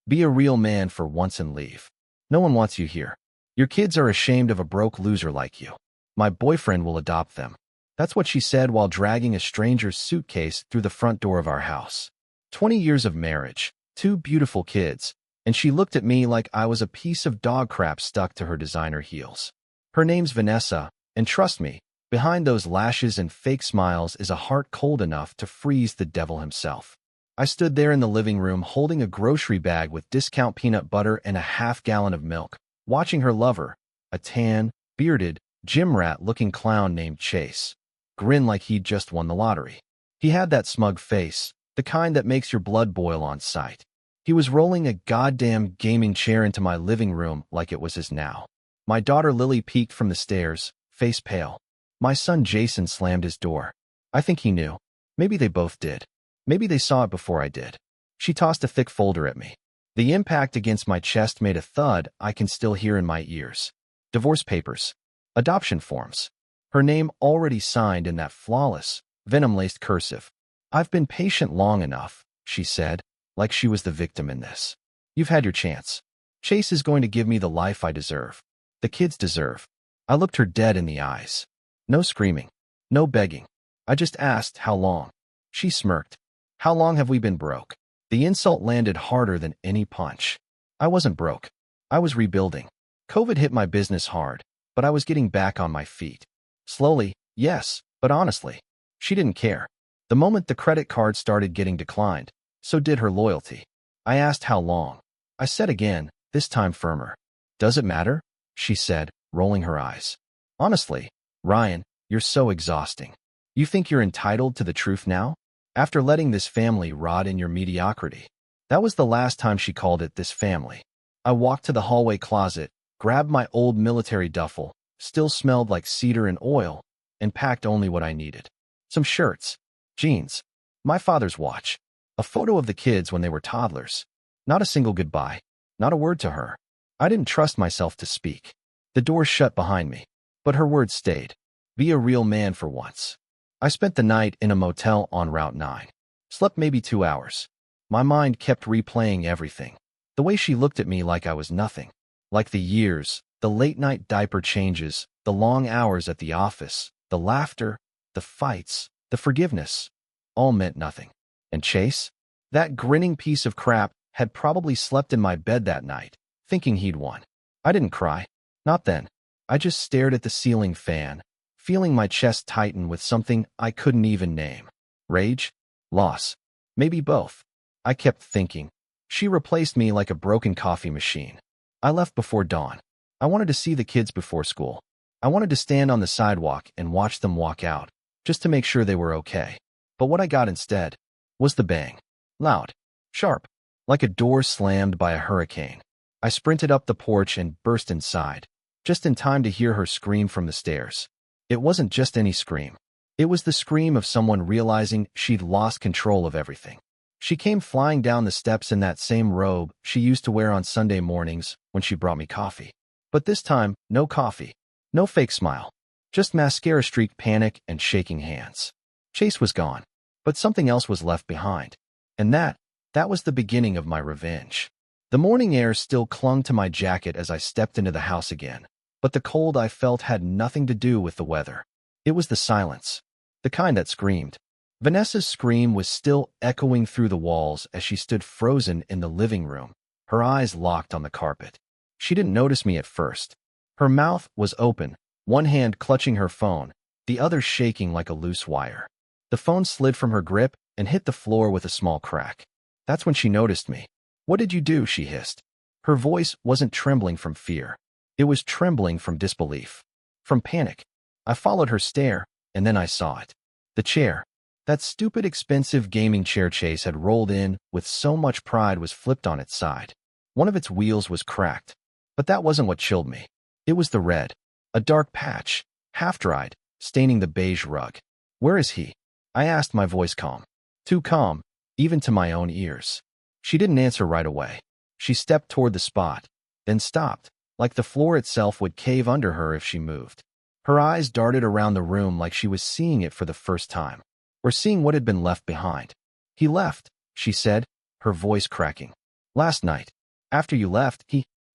Be a real man for once and leave. No one wants you here. Your kids are ashamed of a broke loser like you. My boyfriend will adopt them. That's what she said while dragging a stranger's suitcase through the front door of our house. 20 years of marriage, 2 beautiful kids, and she looked at me like I was a piece of dog crap stuck to her designer heels. Her name's Vanessa, and trust me, behind those lashes and fake smiles is a heart cold enough to freeze the devil himself. I stood there in the living room holding a grocery bag with discount peanut butter and a half-gallon of milk, watching her lover, a tan, bearded, gym rat-looking clown named Chase, grin like he'd just won the lottery. He had that smug face, the kind that makes your blood boil on sight. He was rolling a goddamn gaming chair into my living room like it was his now. My daughter Lily peeked from the stairs, face pale. My son Jason slammed his door. I think he knew. Maybe they both did. Maybe they saw it before I did. She tossed a thick folder at me. The impact against my chest made a thud I can still hear in my ears. Divorce papers. Adoption forms. Her name already signed in that flawless, venom-laced cursive. I've been patient long enough, she said, like she was the victim in this. You've had your chance. Chase is going to give me the life I deserve. The kids deserve. I looked her dead in the eyes. No screaming. No begging. I just asked how long. She smirked. How long have we been broke? The insult landed harder than any punch. I wasn't broke. I was rebuilding. COVID hit my business hard, but I was getting back on my feet. Slowly, yes, but honestly. She didn't care. The moment the credit card started getting declined, so did her loyalty. I asked how long. I said again, this time firmer. Does it matter? She said, rolling her eyes. Honestly, Ryan, you're so exhausting. You think you're entitled to the truth now? After letting this family rot in your mediocrity. That was the last time she called it this family. I walked to the hallway closet, grabbed my old military duffel, still smelled like cedar and oil, and packed only what I needed. Some shirts, jeans, my father's watch, a photo of the kids when they were toddlers. Not a single goodbye, not a word to her. I didn't trust myself to speak. The door shut behind me, but her words stayed. Be a real man for once. I spent the night in a motel on Route 9. Slept maybe 2 hours. My mind kept replaying everything. The way she looked at me like I was nothing. Like the years, the late-night diaper changes, the long hours at the office, the laughter, the fights, the forgiveness. All meant nothing. And Chase? That grinning piece of crap had probably slept in my bed that night, thinking he'd won. I didn't cry. Not then. I just stared at the ceiling fan, feeling my chest tighten with something I couldn't even name. Rage? Loss? Maybe both. I kept thinking. She replaced me like a broken coffee machine. I left before dawn. I wanted to see the kids before school. I wanted to stand on the sidewalk and watch them walk out, just to make sure they were okay. But what I got instead was the bang. Loud. Sharp. Like a door slammed by a hurricane. I sprinted up the porch and burst inside, just in time to hear her scream from the stairs. It wasn't just any scream. It was the scream of someone realizing she'd lost control of everything. She came flying down the steps in that same robe she used to wear on Sunday mornings when she brought me coffee. But this time, no coffee. No fake smile. Just mascara-streaked panic and shaking hands. Chase was gone, but something else was left behind. And that was the beginning of my revenge. The morning air still clung to my jacket as I stepped into the house again. But the cold I felt had nothing to do with the weather. It was the silence. The kind that screamed. Vanessa's scream was still echoing through the walls as she stood frozen in the living room, her eyes locked on the carpet. She didn't notice me at first. Her mouth was open, one hand clutching her phone, the other shaking like a loose wire. The phone slid from her grip and hit the floor with a small crack. That's when she noticed me. "What did you do?" she hissed. Her voice wasn't trembling from fear. It was trembling from disbelief. From panic. I followed her stare, and then I saw it. The chair. That stupid expensive gaming chair Chase had rolled in with so much pride was flipped on its side. One of its wheels was cracked. But that wasn't what chilled me. It was the red. A dark patch, half-dried, staining the beige rug. "Where is he?" I asked, my voice calm. Too calm, even to my own ears. She didn't answer right away. She stepped toward the spot, then stopped, like the floor itself would cave under her if she moved. Her eyes darted around the room like she was seeing it for the first time, or seeing what had been left behind. "He left," she said, her voice cracking. Last night. After you left,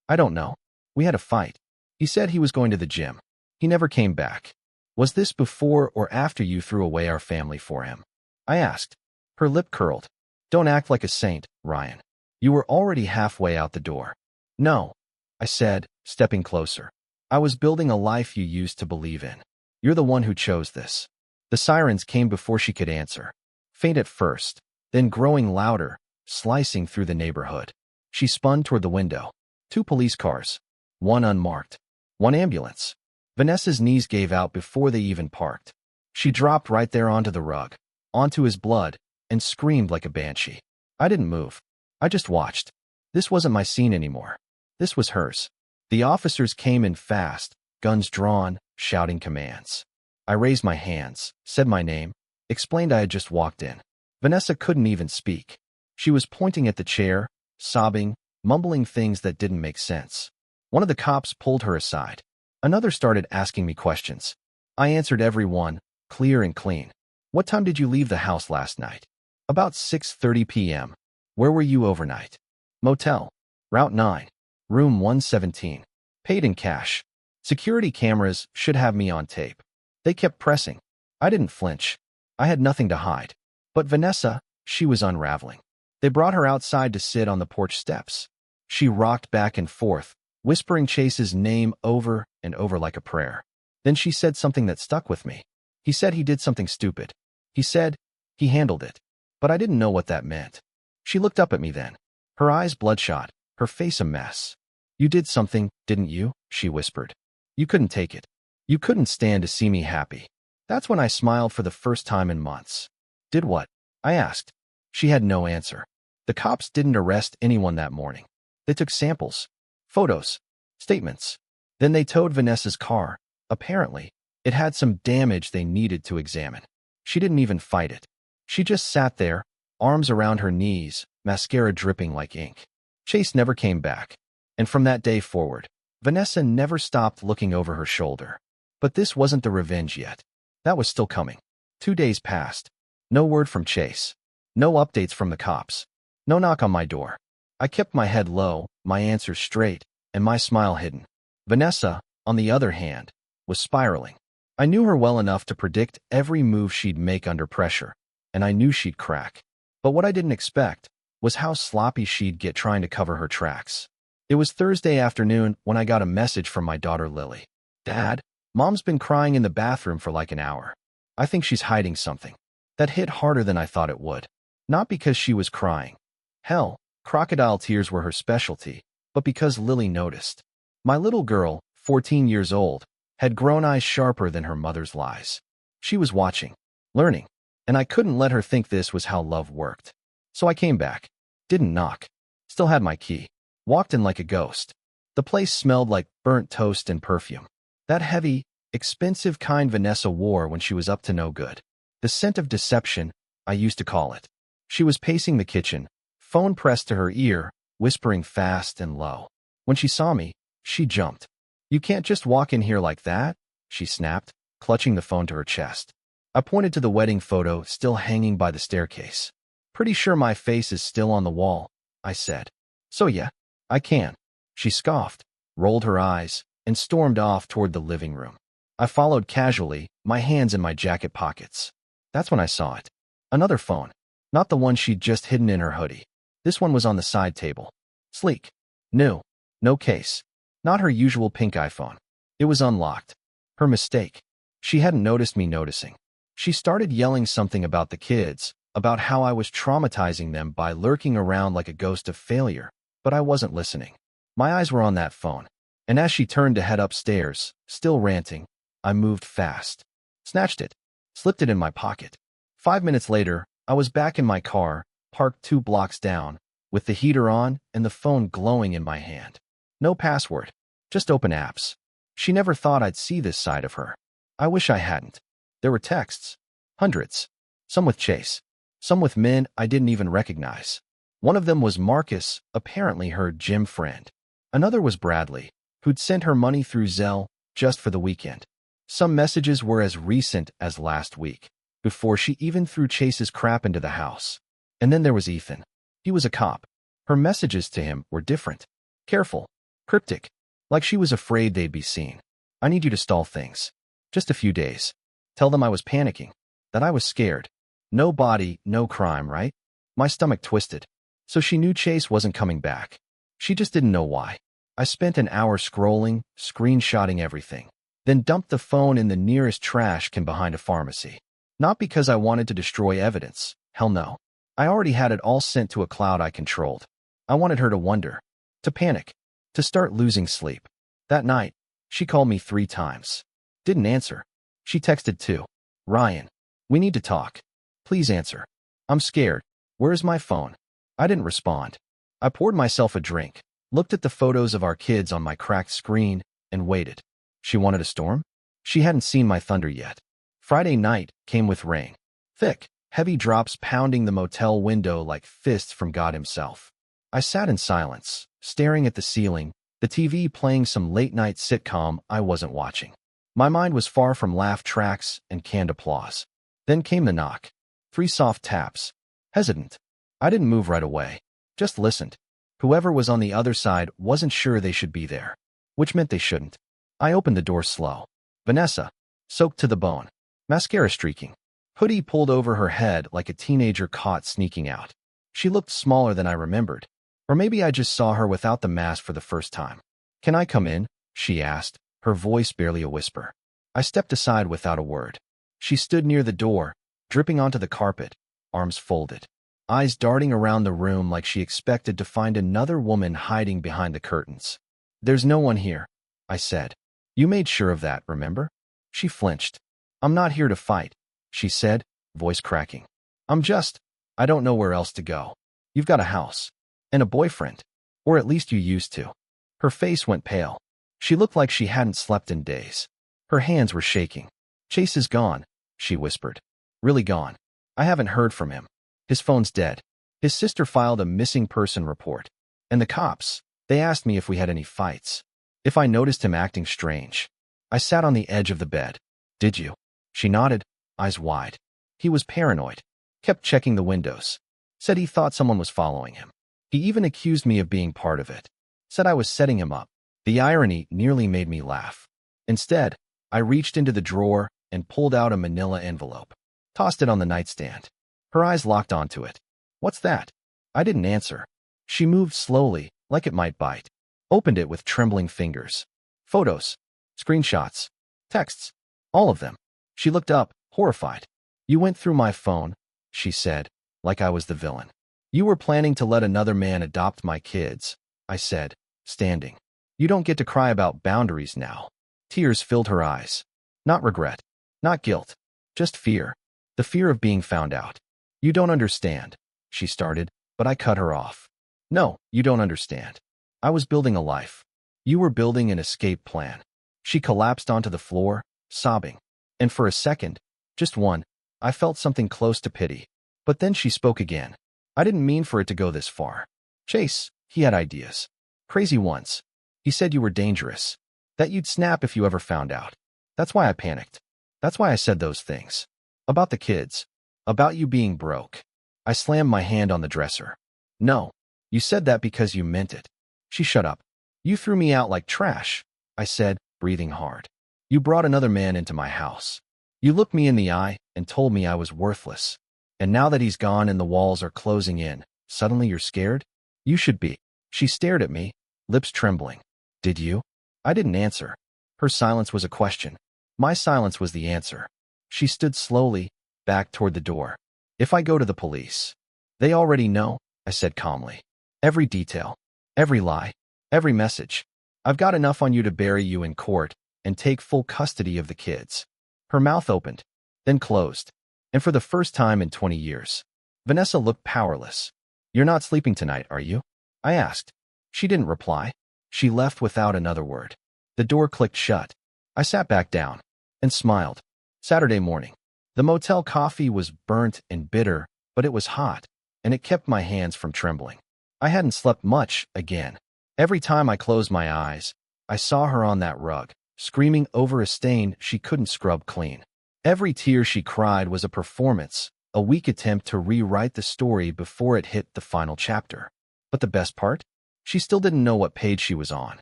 I don't know. We had a fight. He said he was going to the gym. He never came back. Was this before or after you threw away our family for him? I asked. Her lip curled. Don't act like a saint, Ryan. You were already halfway out the door. No, I said, stepping closer. I was building a life you used to believe in. You're the one who chose this. The sirens came before she could answer. Faint at first, then growing louder, slicing through the neighborhood. She spun toward the window. 2 police cars. 1 unmarked. 1 ambulance. Vanessa's knees gave out before they even parked. She dropped right there onto the rug, onto his blood, and screamed like a banshee. I didn't move. I just watched. This wasn't my scene anymore. This was hers. The officers came in fast, guns drawn, shouting commands. I raised my hands, said my name, explained I had just walked in. Vanessa couldn't even speak. She was pointing at the chair, sobbing, mumbling things that didn't make sense. One of the cops pulled her aside. Another started asking me questions. I answered every one, clear and clean. What time did you leave the house last night? About 6:30 p.m. Where were you overnight? Motel. Route 9. Room 117. Paid in cash. Security cameras should have me on tape. They kept pressing. I didn't flinch. I had nothing to hide. But Vanessa, she was unraveling. They brought her outside to sit on the porch steps. She rocked back and forth, whispering Chase's name over and over like a prayer. Then she said something that stuck with me. He said he did something stupid. He said he handled it. But I didn't know what that meant. She looked up at me then, her eyes bloodshot, her face a mess. You did something, didn't you? She whispered. You couldn't take it. You couldn't stand to see me happy. That's when I smiled for the first time in months. Did what? I asked. She had no answer. The cops didn't arrest anyone that morning. They took samples, photos, statements. Then they towed Vanessa's car. Apparently, it had some damage they needed to examine. She didn't even fight it. She just sat there, arms around her knees, mascara dripping like ink. Chase never came back. And from that day forward, Vanessa never stopped looking over her shoulder. But this wasn't the revenge yet. That was still coming. 2 days passed. No word from Chase. No updates from the cops. No knock on my door. I kept my head low, my answers straight, and my smile hidden. Vanessa, on the other hand, was spiraling. I knew her well enough to predict every move she'd make under pressure, and I knew she'd crack. But what I didn't expect was how sloppy she'd get trying to cover her tracks. It was Thursday afternoon when I got a message from my daughter Lily. Dad, Mom's been crying in the bathroom for like an hour. I think she's hiding something. That hit harder than I thought it would. Not because she was crying. Hell, crocodile tears were her specialty, but because Lily noticed. My little girl, 14 years old, had grown eyes sharper than her mother's lies. She was watching, learning, and I couldn't let her think this was how love worked. So I came back. Didn't knock. Still had my key. Walked in like a ghost. The place smelled like burnt toast and perfume. That heavy, expensive kind Vanessa wore when she was up to no good. The scent of deception, I used to call it. She was pacing the kitchen, phone pressed to her ear, whispering fast and low. When she saw me, she jumped. You can't just walk in here like that, she snapped, clutching the phone to her chest. I pointed to the wedding photo still hanging by the staircase. Pretty sure my face is still on the wall, I said. So yeah, I can. She scoffed, rolled her eyes, and stormed off toward the living room. I followed casually, my hands in my jacket pockets. That's when I saw it. Another phone. Not the one she'd just hidden in her hoodie. This one was on the side table. Sleek. New. No case. Not her usual pink iPhone. It was unlocked. Her mistake. She hadn't noticed me noticing. She started yelling something about the kids, about how I was traumatizing them by lurking around like a ghost of failure, but I wasn't listening. My eyes were on that phone, and as she turned to head upstairs, still ranting, I moved fast. Snatched it. Slipped it in my pocket. 5 minutes later, I was back in my car, parked 2 blocks down, with the heater on and the phone glowing in my hand. No password. Just open apps. She never thought I'd see this side of her. I wish I hadn't. There were texts. Hundreds. Some with Chase. Some with men I didn't even recognize. One of them was Marcus, apparently her gym friend. Another was Bradley, who'd sent her money through Zelle just for the weekend. Some messages were as recent as last week, before she even threw Chase's crap into the house. And then there was Ethan. He was a cop. Her messages to him were different. Careful. Cryptic. Like she was afraid they'd be seen. I need you to stall things. Just a few days. Tell them I was panicking. That I was scared. No body, no crime, right? My stomach twisted. So she knew Chase wasn't coming back. She just didn't know why. I spent an hour scrolling, screenshotting everything. Then dumped the phone in the nearest trash can behind a pharmacy. Not because I wanted to destroy evidence. Hell no. I already had it all sent to a cloud I controlled. I wanted her to wonder. To panic. To start losing sleep. That night, she called me 3 times. Didn't answer. She texted too. Ryan, we need to talk. Please answer. I'm scared. Where's my phone? I didn't respond. I poured myself a drink, looked at the photos of our kids on my cracked screen, and waited. She wanted a storm? She hadn't seen my thunder yet. Friday night came with rain. Thick, heavy drops pounding the motel window like fists from God himself. I sat in silence, staring at the ceiling, the TV playing some late-night sitcom I wasn't watching. My mind was far from laugh tracks and canned applause. Then came the knock. 3 soft taps. Hesitant. I didn't move right away. Just listened. Whoever was on the other side wasn't sure they should be there. Which meant they shouldn't. I opened the door slow. Vanessa. Soaked to the bone. Mascara streaking. Hoodie pulled over her head like a teenager caught sneaking out. She looked smaller than I remembered. Or maybe I just saw her without the mask for the first time. Can I come in? She asked, her voice barely a whisper. I stepped aside without a word. She stood near the door, dripping onto the carpet, arms folded, eyes darting around the room like she expected to find another woman hiding behind the curtains. There's no one here, I said. You made sure of that, remember? She flinched. I'm not here to fight, she said, voice cracking. I don't know where else to go. You've got a house. And a boyfriend. Or at least you used to. Her face went pale. She looked like she hadn't slept in days. Her hands were shaking. Chase is gone, she whispered. Really gone. I haven't heard from him. His phone's dead. His sister filed a missing person report. And the cops, they asked me if we had any fights. If I noticed him acting strange. I sat on the edge of the bed. Did you? She nodded, eyes wide. He was paranoid. Kept checking the windows. Said he thought someone was following him. He even accused me of being part of it. Said I was setting him up. The irony nearly made me laugh. Instead, I reached into the drawer and pulled out a manila envelope. Tossed it on the nightstand. Her eyes locked onto it. What's that? I didn't answer. She moved slowly, like it might bite. Opened it with trembling fingers. Photos. Screenshots. Texts. All of them. She looked up, horrified. You went through my phone, she said, like I was the villain. You were planning to let another man adopt my kids, I said, standing. You don't get to cry about boundaries now. Tears filled her eyes. Not regret. Not guilt. Just fear. The fear of being found out. You don't understand, she started, but I cut her off. No, you don't understand. I was building a life. You were building an escape plan. She collapsed onto the floor, sobbing. And for a second, just one, I felt something close to pity. But then she spoke again. I didn't mean for it to go this far. Chase, he had ideas. Crazy ones. He said you were dangerous. That you'd snap if you ever found out. That's why I panicked. That's why I said those things. About the kids. About you being broke. I slammed my hand on the dresser. No, you said that because you meant it. She shut up. You threw me out like trash, I said, breathing hard. You brought another man into my house. You looked me in the eye and told me I was worthless. And now that he's gone and the walls are closing in, suddenly you're scared? You should be. She stared at me, lips trembling. Did you? I didn't answer. Her silence was a question. My silence was the answer. She stood slowly, back toward the door. If I go to the police, they already know, I said calmly. Every detail, every lie, every message. I've got enough on you to bury you in court and take full custody of the kids. Her mouth opened, then closed. And for the first time in 20 years, Vanessa looked powerless. You're not sleeping tonight, are you? I asked. She didn't reply. She left without another word. The door clicked shut. I sat back down and smiled. Saturday morning. The motel coffee was burnt and bitter, but it was hot, and it kept my hands from trembling. I hadn't slept much again. Every time I closed my eyes, I saw her on that rug, screaming over a stain she couldn't scrub clean. Every tear she cried was a performance, a weak attempt to rewrite the story before it hit the final chapter. But the best part? She still didn't know what page she was on.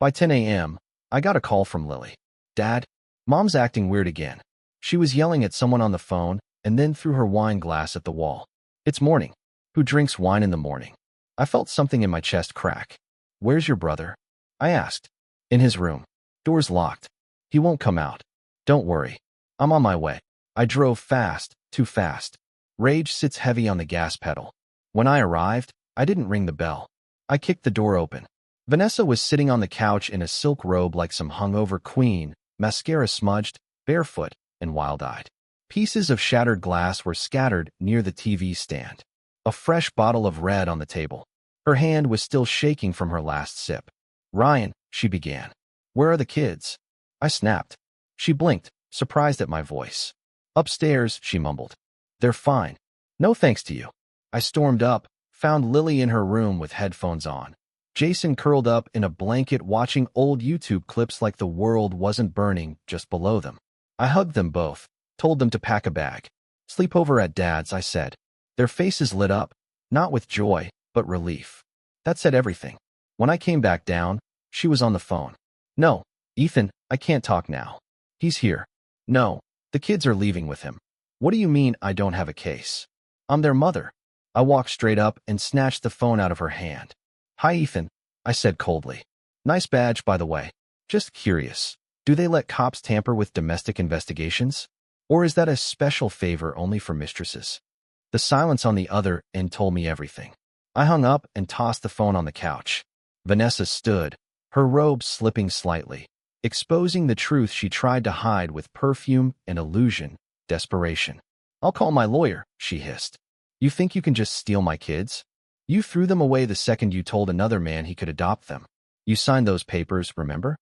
By 10 a.m., I got a call from Lily. Dad, Mom's acting weird again. She was yelling at someone on the phone and then threw her wine glass at the wall. It's morning. Who drinks wine in the morning? I felt something in my chest crack. Where's your brother? I asked. In his room. Door's locked. He won't come out. Don't worry. I'm on my way. I drove fast, too fast. Rage sits heavy on the gas pedal. When I arrived, I didn't ring the bell. I kicked the door open. Vanessa was sitting on the couch in a silk robe like some hungover queen, mascara smudged, barefoot, and wild-eyed. Pieces of shattered glass were scattered near the TV stand. A fresh bottle of red on the table. Her hand was still shaking from her last sip. Ryan, she began. Where are the kids? I snapped. She blinked, surprised at my voice. Upstairs, she mumbled. They're fine. No thanks to you. I stormed up, found Lily in her room with headphones on. Jason curled up in a blanket watching old YouTube clips like the world wasn't burning just below them. I hugged them both, told them to pack a bag. Sleep over at Dad's, I said. Their faces lit up, not with joy, but relief. That said everything. When I came back down, she was on the phone. No, Ethan, I can't talk now. He's here. No, the kids are leaving with him. What do you mean I don't have a case? I'm their mother. I walked straight up and snatched the phone out of her hand. Hi, Ethan, I said coldly. Nice badge, by the way. Just curious. Do they let cops tamper with domestic investigations? Or is that a special favor only for mistresses? The silence on the other end told me everything. I hung up and tossed the phone on the couch. Vanessa stood, her robe slipping slightly, exposing the truth she tried to hide with perfume and illusion, desperation. I'll call my lawyer, she hissed. You think you can just steal my kids? You threw them away the second you told another man he could adopt them. You signed those papers, remember?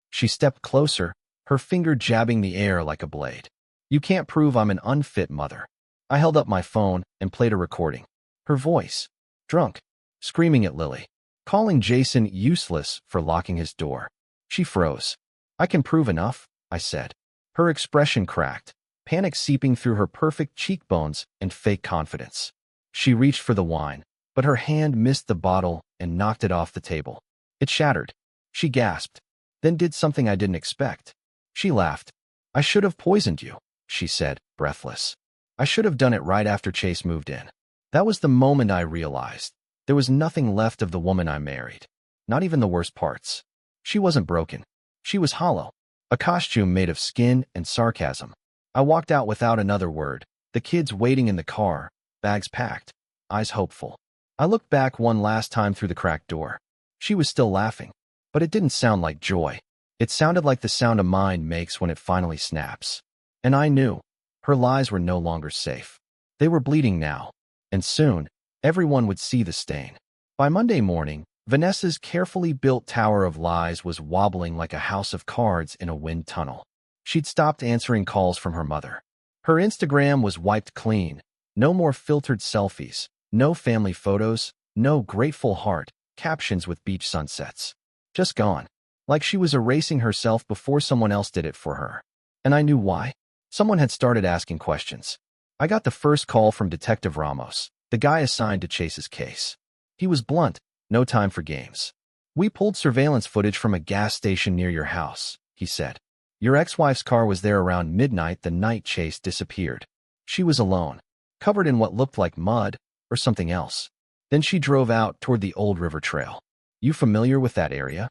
She stepped closer, her finger jabbing the air like a blade. You can't prove I'm an unfit mother. I held up my phone and played a recording. Her voice, drunk, screaming at Lily, calling Jason useless for locking his door. She froze. I can prove enough, I said. Her expression cracked, panic seeping through her perfect cheekbones and fake confidence. She reached for the wine, but her hand missed the bottle and knocked it off the table. It shattered. She gasped, then did something I didn't expect. She laughed. I should have poisoned you, she said, breathless. I should have done it right after Chase moved in. That was the moment I realized. There was nothing left of the woman I married. Not even the worst parts. She wasn't broken. She was hollow. A costume made of skin and sarcasm. I walked out without another word, the kids waiting in the car, bags packed, eyes hopeful. I looked back one last time through the cracked door. She was still laughing, but it didn't sound like joy. It sounded like the sound a mind makes when it finally snaps. And I knew. Her lies were no longer safe. They were bleeding now, and soon, everyone would see the stain. By Monday morning, Vanessa's carefully built tower of lies was wobbling like a house of cards in a wind tunnel. She'd stopped answering calls from her mother. Her Instagram was wiped clean. No more filtered selfies, no family photos, no grateful heart captions with beach sunsets. Just gone. Like she was erasing herself before someone else did it for her. And I knew why. Someone had started asking questions. I got the first call from Detective Ramos, the guy assigned to Chase's case. He was blunt, no time for games. We pulled surveillance footage from a gas station near your house, he said. Your ex-wife's car was there around midnight the night Chase disappeared. She was alone, covered in what looked like mud or something else. Then she drove out toward the old river trail. You familiar with that area?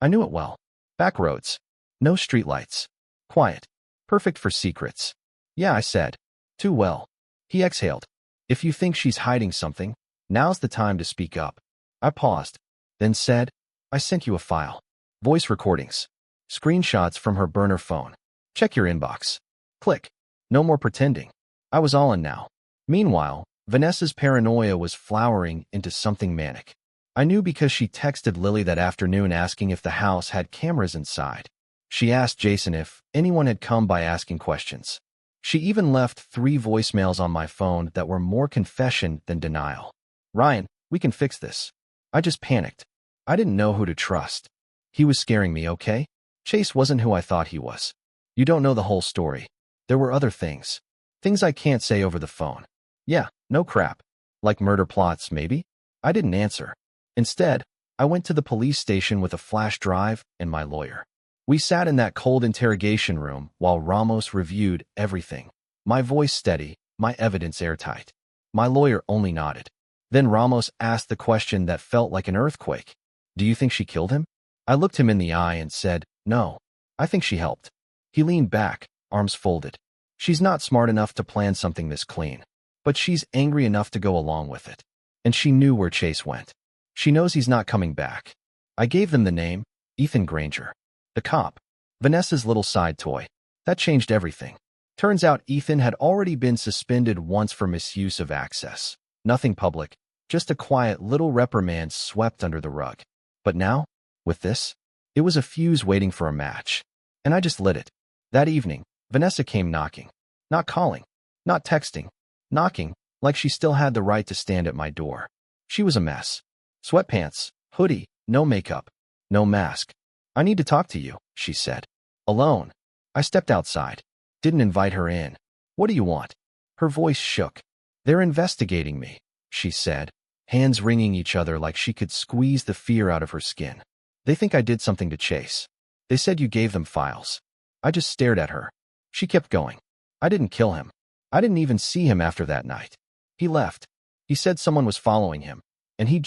I knew it well. Back roads. No streetlights. Quiet. Perfect for secrets. Yeah, I said. Too well. He exhaled. If you think she's hiding something, now's the time to speak up. I paused, then said, I sent you a file. Voice recordings. Screenshots from her burner phone. Check your inbox. Click. No more pretending. I was all in now. Meanwhile, Vanessa's paranoia was flowering into something manic. I knew because she texted Lily that afternoon asking if the house had cameras inside. She asked Jason if anyone had come by asking questions. She even left 3 voicemails on my phone that were more confession than denial. Ryan, we can fix this. I just panicked. I didn't know who to trust. He was scaring me, okay? Chase wasn't who I thought he was. You don't know the whole story. There were other things. Things I can't say over the phone. Yeah, no crap. Like murder plots, maybe? I didn't answer. Instead, I went to the police station with a flash drive and my lawyer. We sat in that cold interrogation room while Ramos reviewed everything. My voice steady, my evidence airtight. My lawyer only nodded. Then Ramos asked the question that felt like an earthquake. Do you think she killed him? I looked him in the eye and said, no. I think she helped. He leaned back, arms folded. She's not smart enough to plan something this clean. But she's angry enough to go along with it. And she knew where Chase went. She knows he's not coming back. I gave them the name, Ethan Granger. The cop. Vanessa's little side toy. That changed everything. Turns out Ethan had already been suspended once for misuse of access. Nothing public, just a quiet little reprimand swept under the rug. But now, with this, it was a fuse waiting for a match. And I just lit it. That evening, Vanessa came knocking. Not calling. Not texting. Knocking, like she still had the right to stand at my door. She was a mess. Sweatpants, hoodie, no makeup, no mask. I need to talk to you, she said. Alone. I stepped outside. Didn't invite her in. What do you want? Her voice shook. They're investigating me, she said, hands wringing each other like she could squeeze the fear out of her skin. They think I did something to Chase. They said you gave them files. I just stared at her. She kept going. I didn't kill him. I didn't even see him after that night. He left. He said someone was following him. And he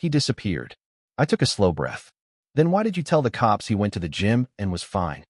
disappeared. I took a slow breath. Then why did you tell the cops he went to the gym and was fine?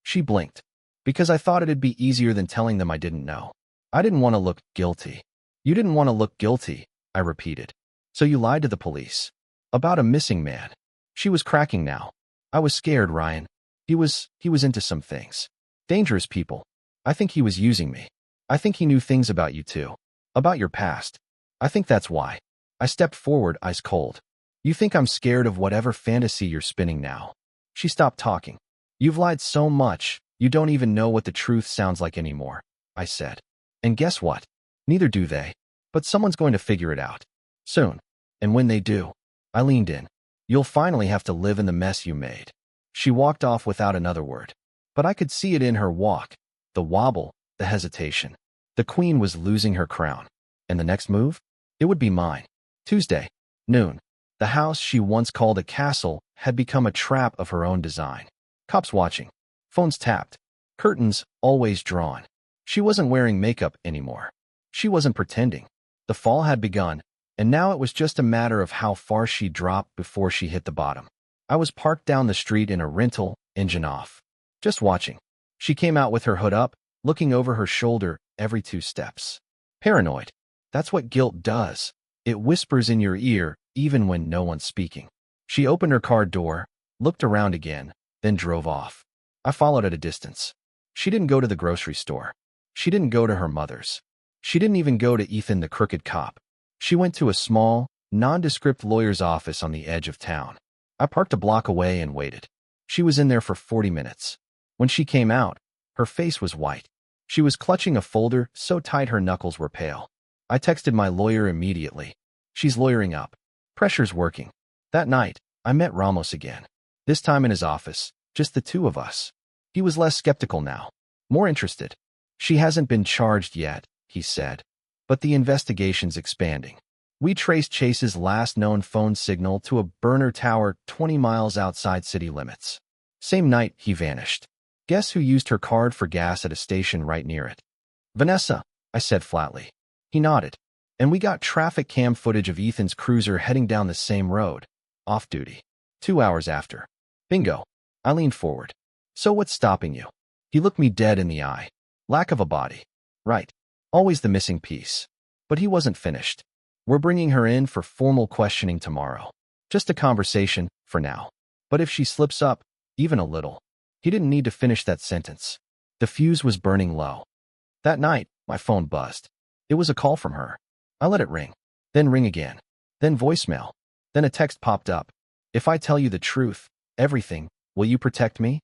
She blinked. Because I thought it'd be easier than telling them I didn't know. I didn't want to look guilty. You didn't want to look guilty, I repeated. So you lied to the police. About a missing man. She was cracking now. I was scared, Ryan. He was into some things. Dangerous people. I think he was using me. I think he knew things about you too. About your past. I think that's why. I stepped forward, ice cold. You think I'm scared of whatever fantasy you're spinning now. She stopped talking. You've lied so much, you don't even know what the truth sounds like anymore, I said. And guess what? Neither do they. But someone's going to figure it out. Soon. And when they do, I leaned in. You'll finally have to live in the mess you made. She walked off without another word. But I could see it in her walk. The wobble, the hesitation. The queen was losing her crown. And the next move? It would be mine. Tuesday, noon. The house she once called a castle had become a trap of her own design. Cops watching. Phones tapped. Curtains always drawn. She wasn't wearing makeup anymore. She wasn't pretending. The fall had begun, and now it was just a matter of how far she dropped before she hit the bottom. I was parked down the street in a rental, engine off. Just watching. She came out with her hood up, looking over her shoulder every 2 steps. Paranoid. That's what guilt does. It whispers in your ear, even when no one's speaking. She opened her car door, looked around again, then drove off. I followed at a distance. She didn't go to the grocery store. She didn't go to her mother's. She didn't even go to Ethan the crooked cop. She went to a small, nondescript lawyer's office on the edge of town. I parked a block away and waited. She was in there for 40 minutes. When she came out, her face was white. She was clutching a folder so tight her knuckles were pale. I texted my lawyer immediately. She's lawyering up. Pressure's working. That night, I met Ramos again. This time in his office, just the two of us. He was less skeptical now, more interested. She hasn't been charged yet, he said. But the investigation's expanding. We traced Chase's last known phone signal to a burner tower 20 miles outside city limits. Same night, he vanished. Guess who used her card for gas at a station right near it? Vanessa, I said flatly. He nodded. And we got traffic cam footage of Ethan's cruiser heading down the same road, off-duty. 2 hours after. Bingo. I leaned forward. So what's stopping you? He looked me dead in the eye. Lack of a body. Right. Always the missing piece. But he wasn't finished. We're bringing her in for formal questioning tomorrow. Just a conversation, for now. But if she slips up, even a little. He didn't need to finish that sentence. The fuse was burning low. That night, my phone buzzed. It was a call from her. I let it ring. Then ring again. Then voicemail. Then a text popped up. If I tell you the truth, everything, will you protect me?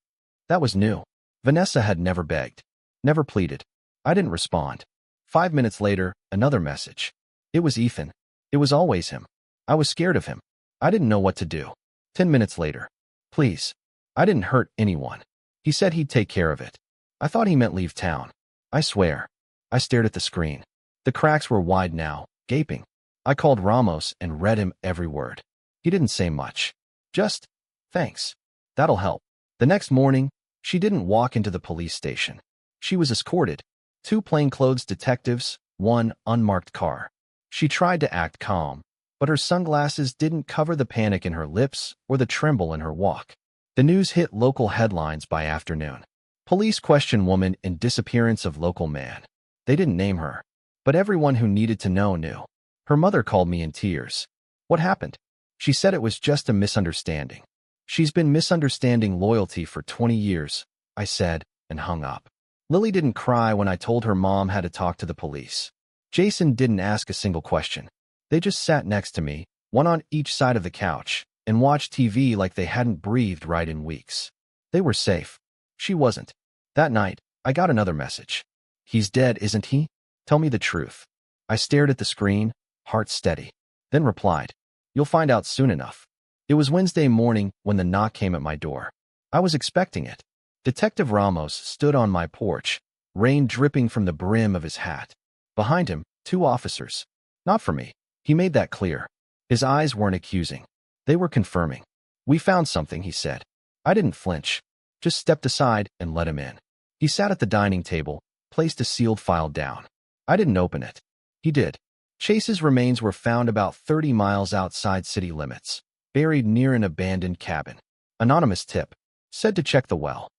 That was new. Vanessa had never begged. Never pleaded. I didn't respond. 5 minutes later, another message. It was Ethan. It was always him. I was scared of him. I didn't know what to do. 10 minutes later. Please. I didn't hurt anyone. He said he'd take care of it. I thought he meant leave town. I swear. I stared at the screen. The cracks were wide now, gaping. I called Ramos and read him every word. He didn't say much. Just, thanks. That'll help. The next morning, she didn't walk into the police station. She was escorted. 2 plainclothes detectives, 1 unmarked car. She tried to act calm, but her sunglasses didn't cover the panic in her lips or the tremble in her walk. The news hit local headlines by afternoon. Police question woman in disappearance of local man. They didn't name her, but everyone who needed to know knew. Her mother called me in tears. What happened? She said it was just a misunderstanding. She's been misunderstanding loyalty for 20 years, I said, and hung up. Lily didn't cry when I told her mom had to talk to the police. Jason didn't ask a single question. They just sat next to me, one on each side of the couch, and watched TV like they hadn't breathed right in weeks. They were safe. She wasn't. That night, I got another message. He's dead, isn't he? Tell me the truth. I stared at the screen, heart steady, then replied, you'll find out soon enough. It was Wednesday morning when the knock came at my door. I was expecting it. Detective Ramos stood on my porch, rain dripping from the brim of his hat. Behind him, 2 officers. Not for me. He made that clear. His eyes weren't accusing. They were confirming. We found something, he said. I didn't flinch. Just stepped aside and let him in. He sat at the dining table, placed a sealed file down. I didn't open it. He did. Chase's remains were found about 30 miles outside city limits, buried near an abandoned cabin. Anonymous tip. Said to check the well.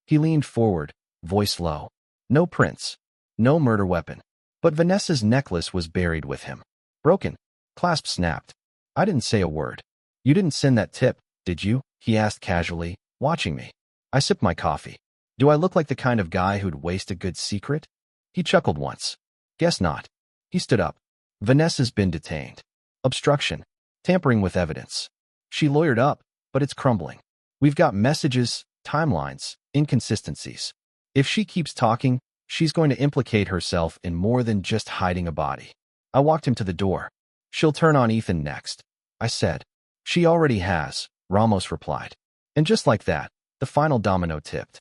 He leaned forward, voice low. No prints. No murder weapon. But Vanessa's necklace was buried with him. Broken. Clasp snapped. I didn't say a word. You didn't send that tip, did you? He asked casually, watching me. I sipped my coffee. Do I look like the kind of guy who'd waste a good secret? He chuckled once. Guess not. He stood up. Vanessa's been detained. Obstruction. Tampering with evidence. She lawyered up, but it's crumbling. We've got messages, timelines, inconsistencies. If she keeps talking, she's going to implicate herself in more than just hiding a body. I walked him to the door. She'll turn on Ethan next, I said. She already has, Ramos replied. And just like that, the final domino tipped.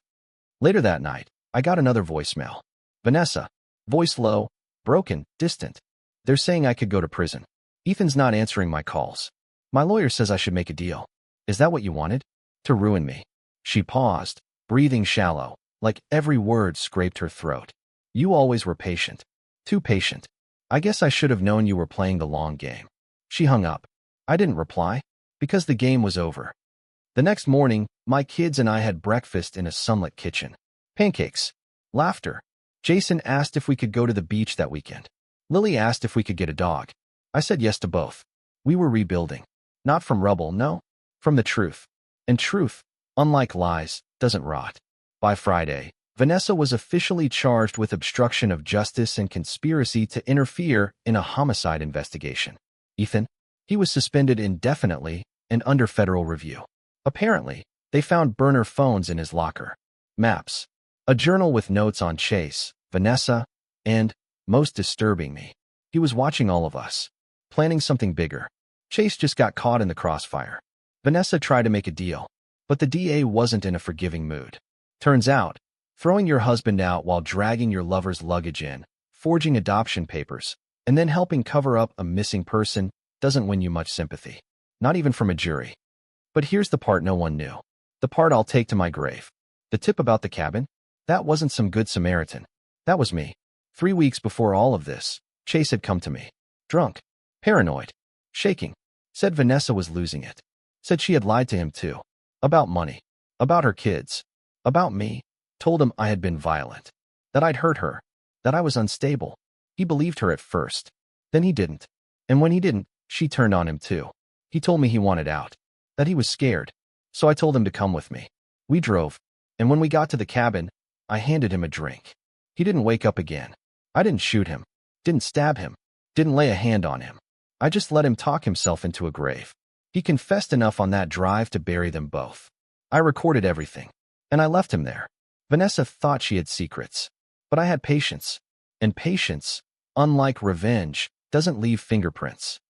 Later that night, I got another voicemail. Vanessa. Voice low, broken, distant. They're saying I could go to prison. Ethan's not answering my calls. My lawyer says I should make a deal. Is that what you wanted? To ruin me. She paused, breathing shallow, like every word scraped her throat. You always were patient. Too patient. I guess I should have known you were playing the long game. She hung up. I didn't reply, because the game was over. The next morning, my kids and I had breakfast in a sunlit kitchen. Pancakes. Laughter. Jason asked if we could go to the beach that weekend. Lily asked if we could get a dog. I said yes to both. We were rebuilding. Not from rubble, no. From the truth. And truth, unlike lies, doesn't rot. By Friday, Vanessa was officially charged with obstruction of justice and conspiracy to interfere in a homicide investigation. Ethan? He was suspended indefinitely and under federal review. Apparently, they found burner phones in his locker. Maps. A journal with notes on Chase, Vanessa, and, most disturbing me, he was watching all of us. Planning something bigger. Chase just got caught in the crossfire. Vanessa tried to make a deal, but the DA wasn't in a forgiving mood. Turns out, throwing your husband out while dragging your lover's luggage in, forging adoption papers, and then helping cover up a missing person doesn't win you much sympathy. Not even from a jury. But here's the part no one knew. The part I'll take to my grave. The tip about the cabin? That wasn't some good Samaritan. That was me. 3 weeks before all of this, Chase had come to me. Drunk. Paranoid. Shaking. Said Vanessa was losing it. Said she had lied to him too. About money. About her kids. About me. Told him I had been violent. That I'd hurt her. That I was unstable. He believed her at first. Then he didn't. And when he didn't, she turned on him too. He told me he wanted out. That he was scared. So I told him to come with me. We drove. And when we got to the cabin, I handed him a drink. He didn't wake up again. I didn't shoot him. Didn't stab him. Didn't lay a hand on him. I just let him talk himself into a grave. He confessed enough on that drive to bury them both. I recorded everything. And I left him there. Vanessa thought she had secrets. But I had patience. And patience, unlike revenge, doesn't leave fingerprints.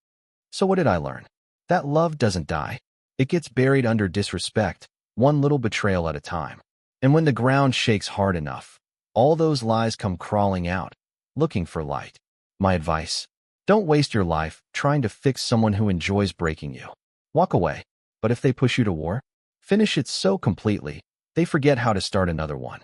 So what did I learn? That love doesn't die. It gets buried under disrespect, one little betrayal at a time. And when the ground shakes hard enough, all those lies come crawling out, looking for light. My advice: don't waste your life trying to fix someone who enjoys breaking you. walk away. But if they push you to war, finish it so completely, they forget how to start another one.